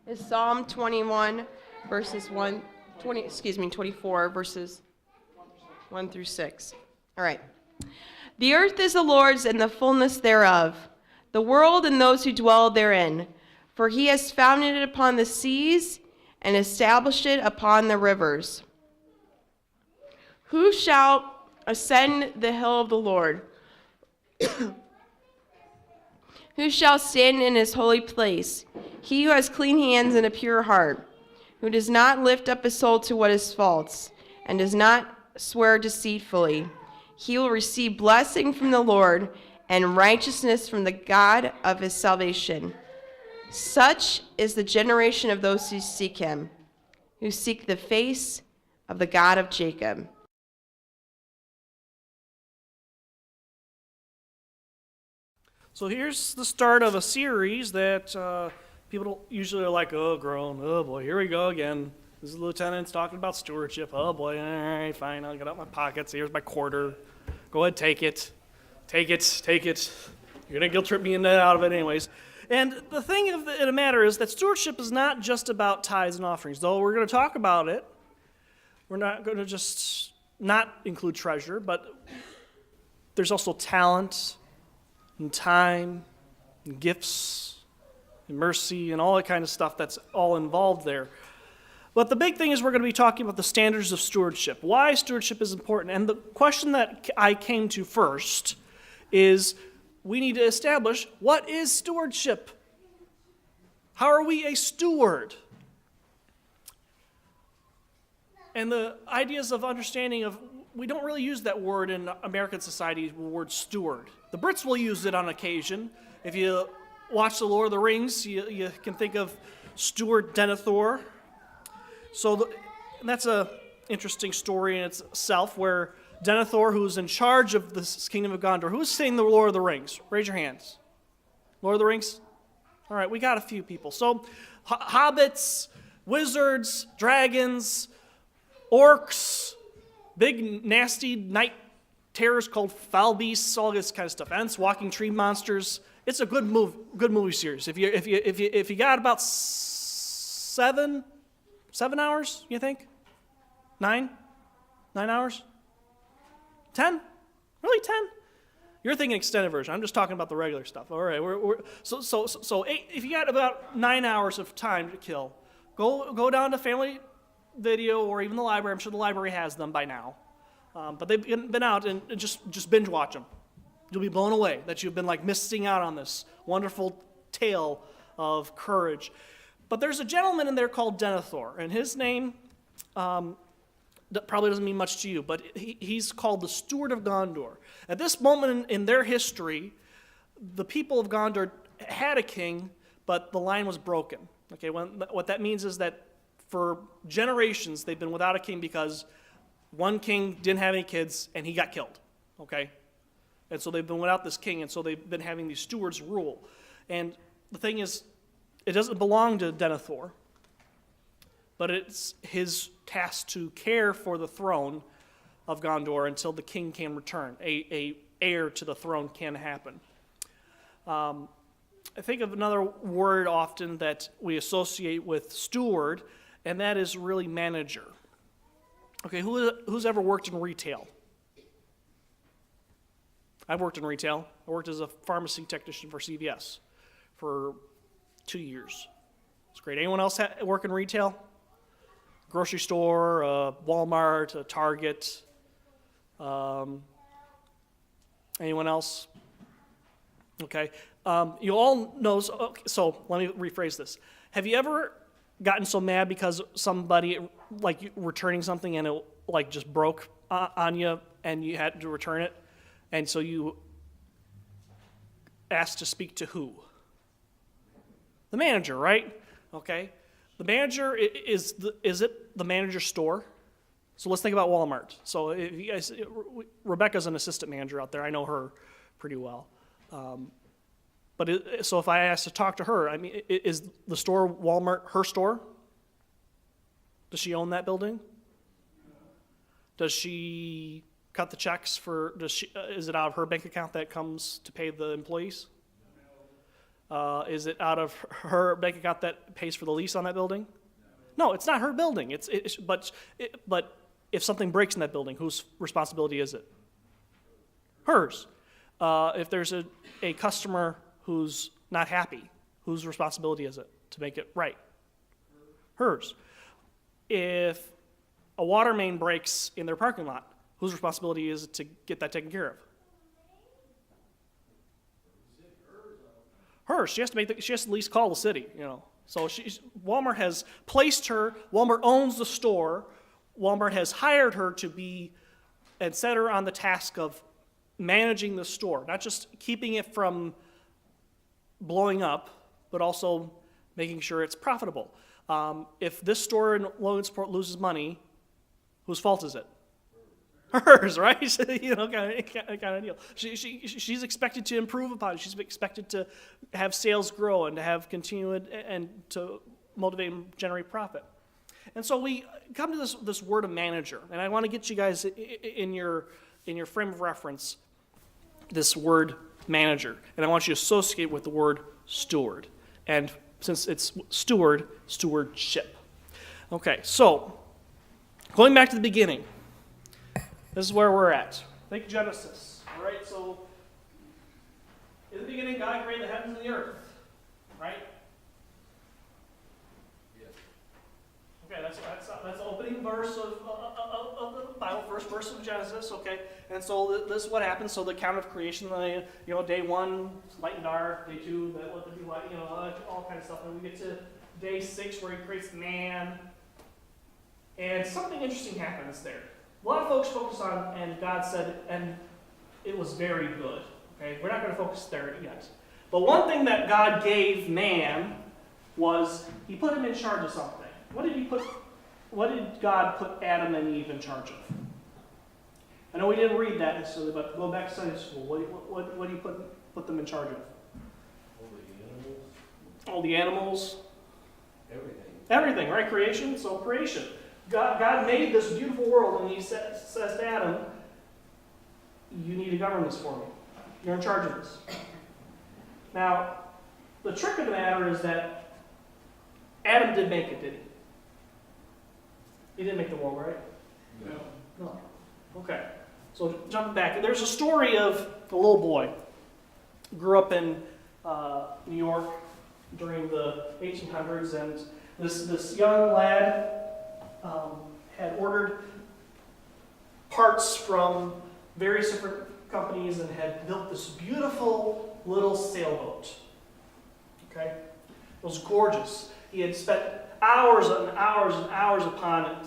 is Psalm 24, verses 1 through 6. All right. The earth is the Lord's and the fullness thereof, the world and those who dwell therein. For he has founded it upon the seas and established it upon the rivers. Who shall ascend the hill of the Lord? Who shall stand in his holy place? He who has clean hands and a pure heart, who does not lift up his soul to what is false, and does not swear deceitfully. He will receive blessing from the Lord and righteousness from the God of his salvation. Such is the generation of those who seek him, who seek the face of the God of Jacob. So here's the start of a series that people usually are like, oh, grown, oh boy, here we go again. This is the lieutenant's talking about stewardship. Oh boy, all right, fine, I'll get out my pockets. Here's my quarter. Go ahead, take it. Take it, take it. You're going to guilt trip me in and out of it anyways. And the thing of the matter is that stewardship is not just about tithes and offerings. Though we're going to talk about it, we're not going to just not include treasure, but there's also talent and time and gifts and mercy and all that kind of stuff that's all involved there. But the big thing is we're going to be talking about the standards of stewardship, why stewardship is important. And the question that I came to first is we need to establish, what is stewardship? How are we a steward? And the ideas of understanding of, we don't really use that word in American society, the word steward. The Brits will use it on occasion. If you watch The Lord of the Rings, you can think of Steward Denethor. So that's an interesting story in itself, where Denethor, who's in charge of this kingdom of Gondor, who's seen the Lord of the Rings? Raise your hands. Lord of the Rings? All right, we got a few people. So hobbits, wizards, dragons, orcs, big nasty night terrors called foul beasts, all this kind of stuff. Ents, walking tree monsters. It's a good movie series. If you got about 7 hours, you think? 9 hours? 10? Really 10? You're thinking extended version. I'm just talking about the regular stuff. All right. So if you got about 9 hours of time to kill, go down to Family Video or even the library. I'm sure the library has them by now. But they've been out and just binge watch them. You'll be blown away that you've been like missing out on this wonderful tale of courage. But there's a gentleman in there called Denethor, and his name that probably doesn't mean much to you, but he's called the Steward of Gondor. At this moment in their history, the people of Gondor had a king, but the line was broken. Okay, what that means is that for generations they've been without a king because one king didn't have any kids and he got killed. Okay, and so they've been without this king, and so they've been having these stewards rule. And the thing is, it doesn't belong to Denethor, but it's his task to care for the throne of Gondor until the king can return. A heir to the throne can happen. I think of another word often that we associate with steward, and that is really manager. Okay, who's ever worked in retail? I've worked in retail. I worked as a pharmacy technician for CVS for 2 years. It's great. Anyone else work in retail? Grocery store, Walmart, a Target. Anyone else? Okay. You all know, so let me rephrase this. Have you ever gotten so mad because somebody, like returning something and it like just broke on you and you had to return it? And so you asked to speak to who? The manager, right? Okay. The manager is it the manager's store? So let's think about Walmart. So if you guys, Rebecca's an assistant manager out there. I know her pretty well. So if I ask to talk to her, I mean, is the store Walmart her store? Does she own that building? Does she cut the checks is it out of her bank account that comes to pay the employees? Is it out of her bank account that pays for the lease on that building? No, it's not her building. But if something breaks in that building, whose responsibility is it? Hers. If there's a customer who's not happy, whose responsibility is it to make it right? Hers. If a water main breaks in their parking lot, whose responsibility is it to get that taken care of? Hers. She has to at least call the city, So Walmart has placed her. Walmart owns the store. Walmart has hired her to be and set her on the task of managing the store, not just keeping it from blowing up, but also making sure it's profitable. If this store in Logansport loses money, whose fault is it? Hers, right? kind of deal. She's expected to improve upon it. She's expected to have sales grow and to have continued and to motivate and generate profit. And so we come to this word of manager, and I want to get you guys in your frame of reference this word manager, and I want you to associate with the word steward. And since it's stewardship. Okay, so going back to the beginning. This is where we're at. Think Genesis. All right, so in the beginning, God created the heavens and the earth. Right? Yes. Okay, that's the opening verse of the Bible, first verse of Genesis. Okay, and so this is what happens. So the account of creation, day 1, light and dark. Day 2, let there be light. All kind of stuff. And we get to day 6 where He creates man, and something interesting happens there. A lot of folks focus on, and God said, and it was very good. Okay, we're not going to focus there yet. But one thing that God gave man was He put him in charge of something. What did God put Adam and Eve in charge of? I know we didn't read that necessarily, but go back to Sunday school. What do you put them in charge of? All the animals. Everything. Everything, right? Creation. So creation. God made this beautiful world, and He says to Adam, you need to govern this for me. You're in charge of this. Now, the trick of the matter is that Adam did make it, did he? He didn't make the world, right? No. Okay. So jumping back, there's a story of a little boy who grew up in New York during the 1800s, and this young lad had ordered parts from various different companies and had built this beautiful little sailboat. Okay? It was gorgeous. He had spent hours and hours and hours upon it,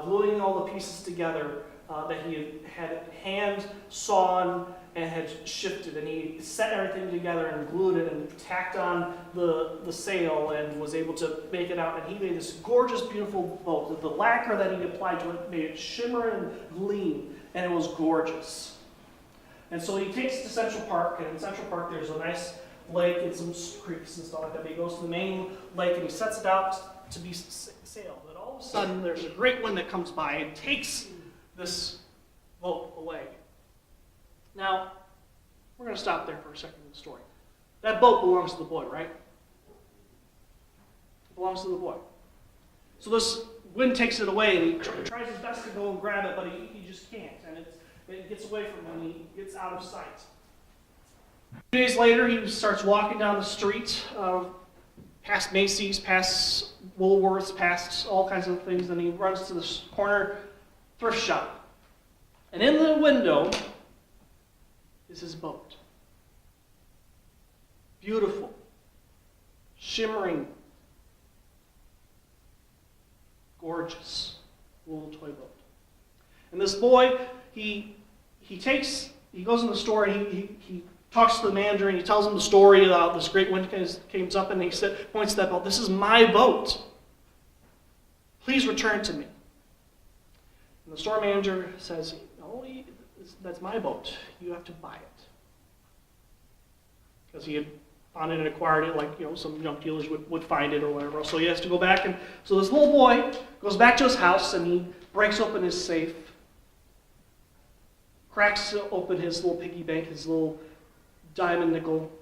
gluing all the pieces together that he had hand sawn and had shifted, and he set everything together and glued it and tacked on the sail and was able to make it out, and he made this gorgeous, beautiful boat. The lacquer that he applied to it made it shimmer and gleam, and it was gorgeous. And so he takes it to Central Park, and in Central Park there's a nice lake and some creeks and stuff like that, but he goes to the main lake and he sets it out to be sailed. And all of a sudden there's a great wind that comes by and takes this boat away. Now, we're going to stop there for a second in the story. That boat belongs to the boy, right? It belongs to the boy. So this wind takes it away, and he tries his best to go and grab it, but he just can't. And it gets away from him, and he gets out of sight. 2 days later, he starts walking down the street, past Macy's, past Woolworths, past all kinds of things, and he runs to this corner thrift shop. And in the window is his boat. Beautiful, shimmering, gorgeous little toy boat. And this boy, he goes in the store and he talks to the manager and he tells him the story about this great wind came up, and he points to that boat. This is my boat. Please return to me. And the store manager says, no, that's my boat. You have to buy it. Because he had found it and acquired it like some junk dealers would find it or whatever. So he has to go back, and so this little boy goes back to his house and he breaks open his safe, cracks open his little piggy bank, his little diamond nickel,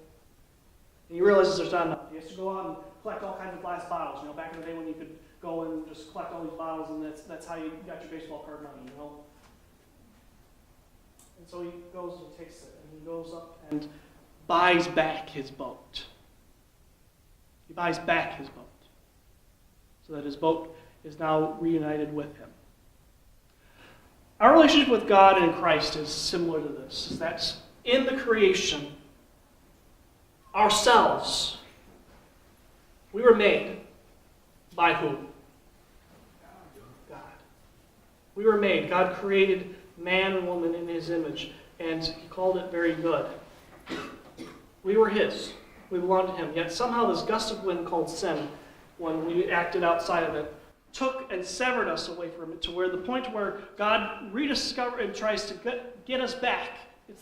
And he realizes there's not enough. He has to go out and collect all kinds of glass bottles. You know, back in the day when you could go and just collect all these bottles, and that's how you got your baseball card money, you know. And so he goes and takes it, and he goes up and buys back his boat. He buys back his boat, so that his boat is now reunited with him. Our relationship with God and Christ is similar to this. Is that in the creation, ourselves, we were made by whom? God. We were made. God created man and woman in his image, and he called it very good. We were his. We belonged to him. Yet somehow this gust of wind called sin, when we acted outside of it, took and severed us away from it to where the point where God rediscovers and tries to get us back.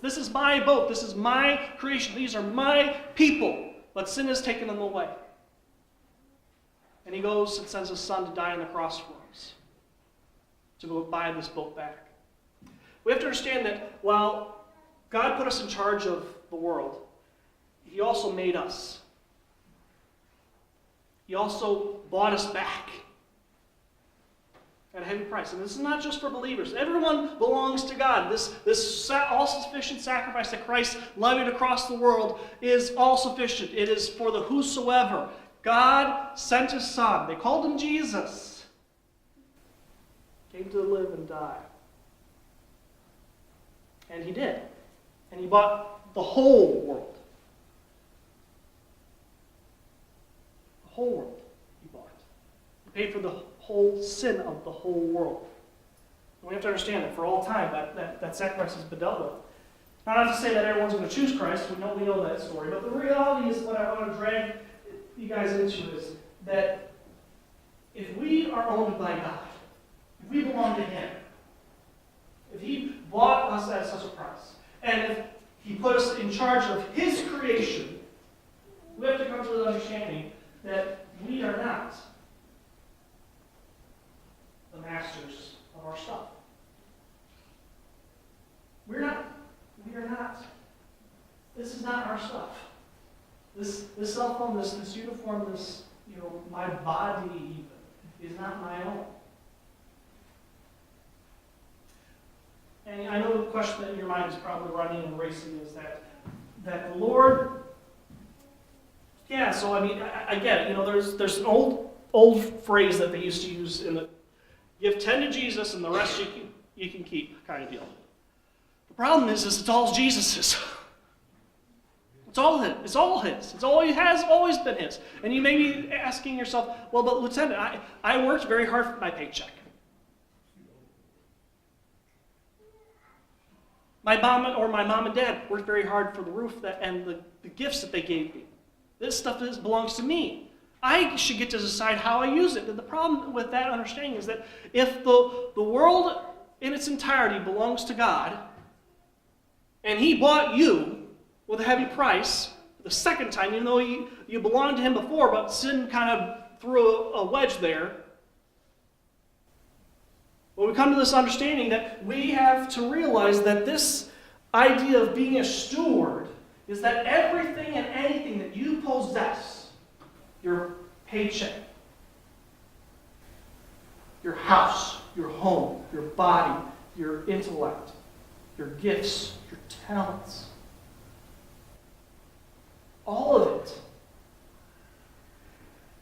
This is my boat. This is my creation. These are my people. But sin has taken them away. And he goes and sends his son to die on the cross for us, to go buy this boat back. We have to understand that while God put us in charge of the world, he also made us. He also bought us back at a heavy price. And this is not just for believers. Everyone belongs to God. This all-sufficient sacrifice that Christ levied across the world is all-sufficient. It is for the whosoever. God sent his son. They called him Jesus. Came to live and die. And he did. And he bought the whole world. The whole world he bought. He paid for the whole sin of the whole world. And we have to understand that for all time, that sacrifice has been dealt with. Not to say that everyone's going to choose Christ. We know that story. But the reality is, what I want to drag you guys into is that if we are owned by God, if we belong to him, if he bought us at such a price, and if he put us in charge of his creation, we have to come to the understanding that we are not the masters of our stuff. We are not. This is not our stuff. This cell phone, this uniform, my body even, is not my own. And I know the question that in your mind is probably running and racing is that the Lord, yeah, so I mean, I get it. There's an old phrase that they used to use in the give 10 to Jesus and the rest you can keep kind of deal. The problem is it's all Jesus's. It's all his. It's all his. It has always been his. And you may be asking yourself, well, but Lieutenant, I worked very hard for my paycheck. My mom and dad worked very hard for the roof and the gifts that they gave me. This stuff belongs to me. I should get to decide how I use it. And the problem with that understanding is that if the world in its entirety belongs to God, and he bought you with a heavy price the second time, even though you belonged to him before, but sin kind of threw a wedge there, well, we come to this understanding that we have to realize that this idea of being a steward is that everything and anything that you possess, your paycheck, your house, your home, your body, your intellect, your gifts, your talents, all of it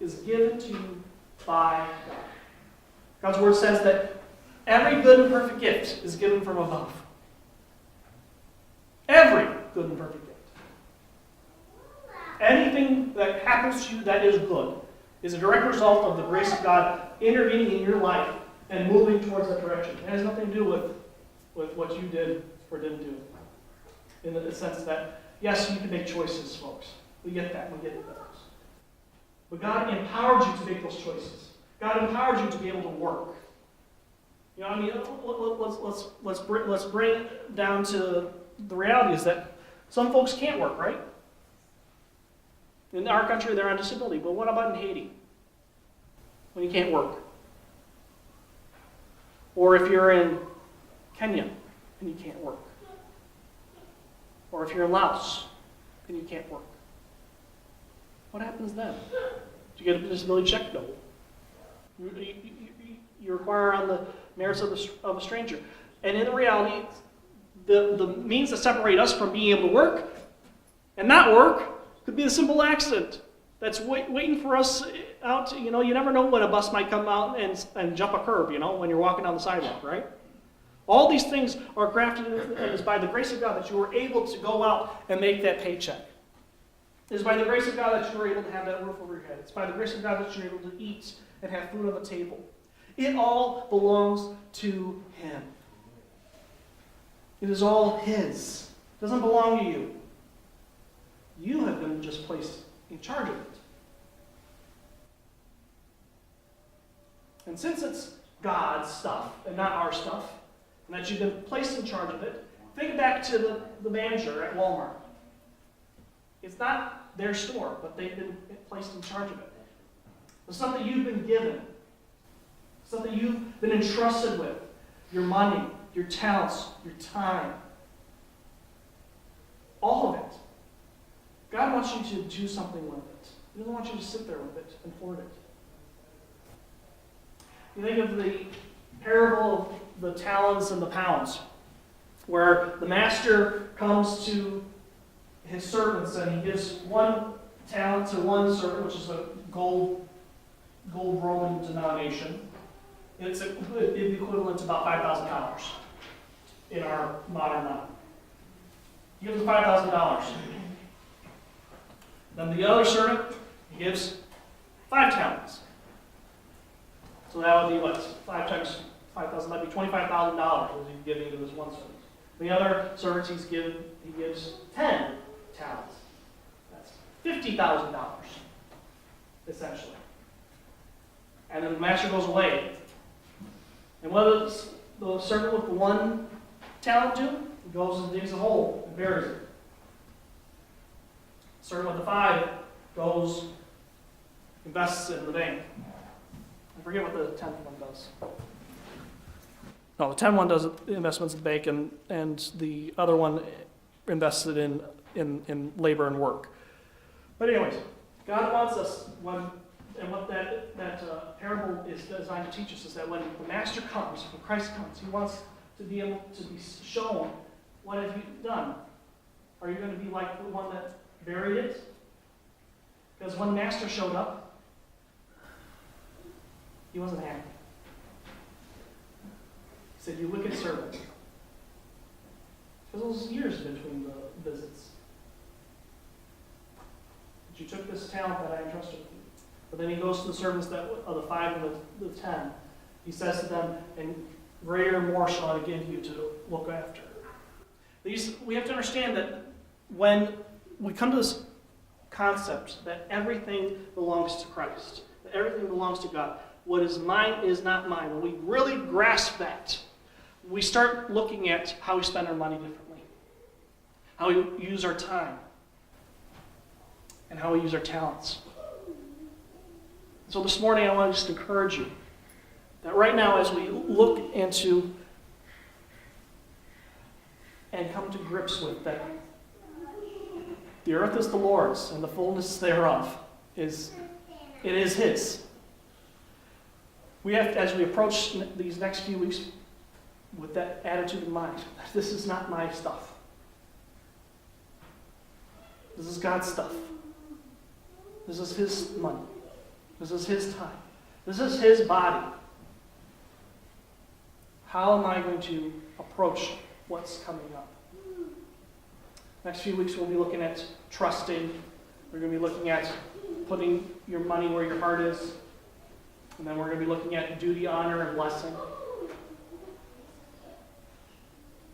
is given to you by God. God's word says that every good and perfect gift is given from above. Every good and perfect gift. Anything that happens to you that is good is a direct result of the grace of God intervening in your life and moving towards that direction. It has nothing to do with what you did or didn't do. In the sense that, yes, you can make choices, folks. We get that. We get those. But God empowered you to make those choices. God empowered you to be able to work. You know, I mean, let's bring it down to the reality is that some folks can't work, right? In our country, they're on disability. But what about in Haiti? When you can't work? Or if you're in Kenya and you can't work? Or if you're in Laos and you can't work? What happens then? Do you get a disability check? No. You require on the merits of a stranger. And in reality, the means that separate us from being able to work and not work could be a simple accident that's waiting for us out. You never know when a bus might come out and jump a curb, when you're walking down the sidewalk, right? All these things are grafted in, and it's by the grace of God that you were able to go out and make that paycheck. It is by the grace of God that you were able to have that roof over your head. It's by the grace of God that you're able to eat and have food on the table. It all belongs to Him. It is all His. It doesn't belong to you. You have been just placed in charge of it. And since it's God's stuff and not our stuff, and that you've been placed in charge of it, think back to the manager at Walmart. It's not their store, but they've been placed in charge of it. It's something you've been given. Something you've been entrusted with. Your money, your talents, your time. All of it. God wants you to do something with it. He doesn't want you to sit there with it and hoard it. You think of the parable of the talents and the pounds, where the master comes to his servants and he gives one talent to one servant, which is a gold Roman denomination. It's equivalent to about $5,000 in our modern money. He gives him $5,000. Then the other servant, he gives 5 talents. So that would be what? 5 times 5,000, that'd be $25,000 that he's giving to this one servant. The other servant he gives 10 talents. That's $50,000, essentially. And then the master goes away. And what does the servant with the 1 talent do? He goes and digs a hole and buries it. The servant with the 5 goes, invests it in the bank. I forget what the 10th one does. No, the 10th one does investments in the bank, and the other one invests it in labor and work. But anyways, God wants us, and what that parable is designed to teach us is that when the Master comes, when Christ comes, He wants to be able to be shown, what have you done? Are you going to be like the one that buried it? Because when the Master showed up, He wasn't happy. He said, "You wicked servant." Because those years between the visits. But you took this talent that I entrusted with you. But then He goes to the servants of the 5 and the 10. He says to them, "And greater and more shall I give you to look after." We have to understand that when we come to this concept that everything belongs to Christ, that everything belongs to God, what is mine is not mine. When we really grasp that, we start looking at how we spend our money differently, how we use our time, and how we use our talents. So this morning I want to just encourage you that right now as we look into and come to grips with that the earth is the Lord's and the fullness thereof is His. We have to, as we approach these next few weeks with that attitude in mind, this is not my stuff. This is God's stuff. This is His money. This is His time. This is His body. How am I going to approach what's coming up? Next few weeks we'll be looking at trusting. We're going to be looking at putting your money where your heart is. And then we're going to be looking at duty, honor, and blessing.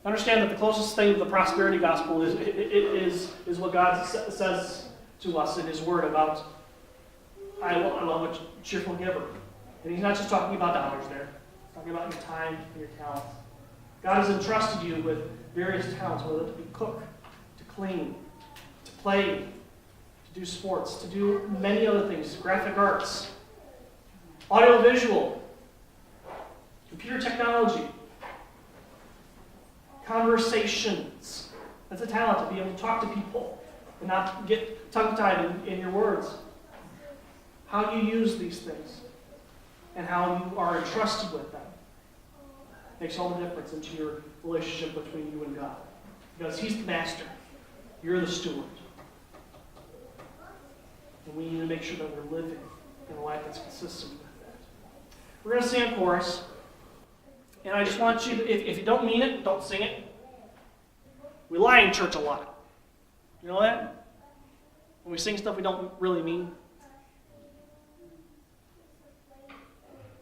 Understand that the closest thing to the prosperity gospel is what God says to us in His Word about, I love a cheerful giver. And He's not just talking about dollars there. He's talking about your time and your talents. God has entrusted you with various talents, whether it be cook, to clean, to play, to do sports, to do many other things, graphic arts, audiovisual, computer technology, conversations. That's a talent, to be able to talk to people and not get tongue-tied in your words. How you use these things and how you are entrusted with them makes all the difference into your relationship between you and God. Because He's the master. You're the steward. And we need to make sure that we're living in a life that's consistent with that. We're going to sing a chorus. And I just want you to, if you don't mean it, don't sing it. We lie in church a lot. You know that? When we sing stuff we don't really mean.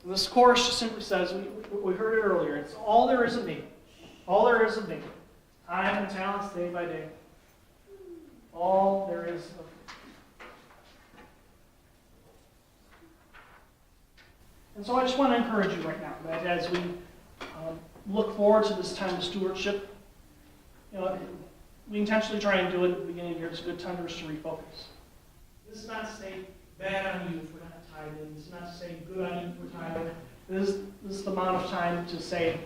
This chorus just simply says, we heard it earlier, it's all there is of me. All there is of me. Time and talents day by day. All there is of me. And so I just want to encourage you right now that as we look forward to this time of stewardship, we intentionally try and do it at the beginning of the year. It's a good time for us to refocus. This is not to say bad on you for not tithing. This is not to say good on you for tithing. This is the amount of time to say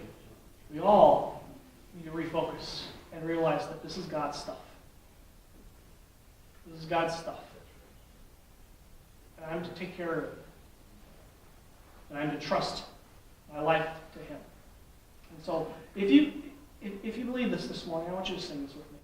we all need to refocus and realize that this is God's stuff. This is God's stuff. And I'm to take care of it. And I'm to trust my life to Him. And so, if you believe this morning, I want you to sing this with me.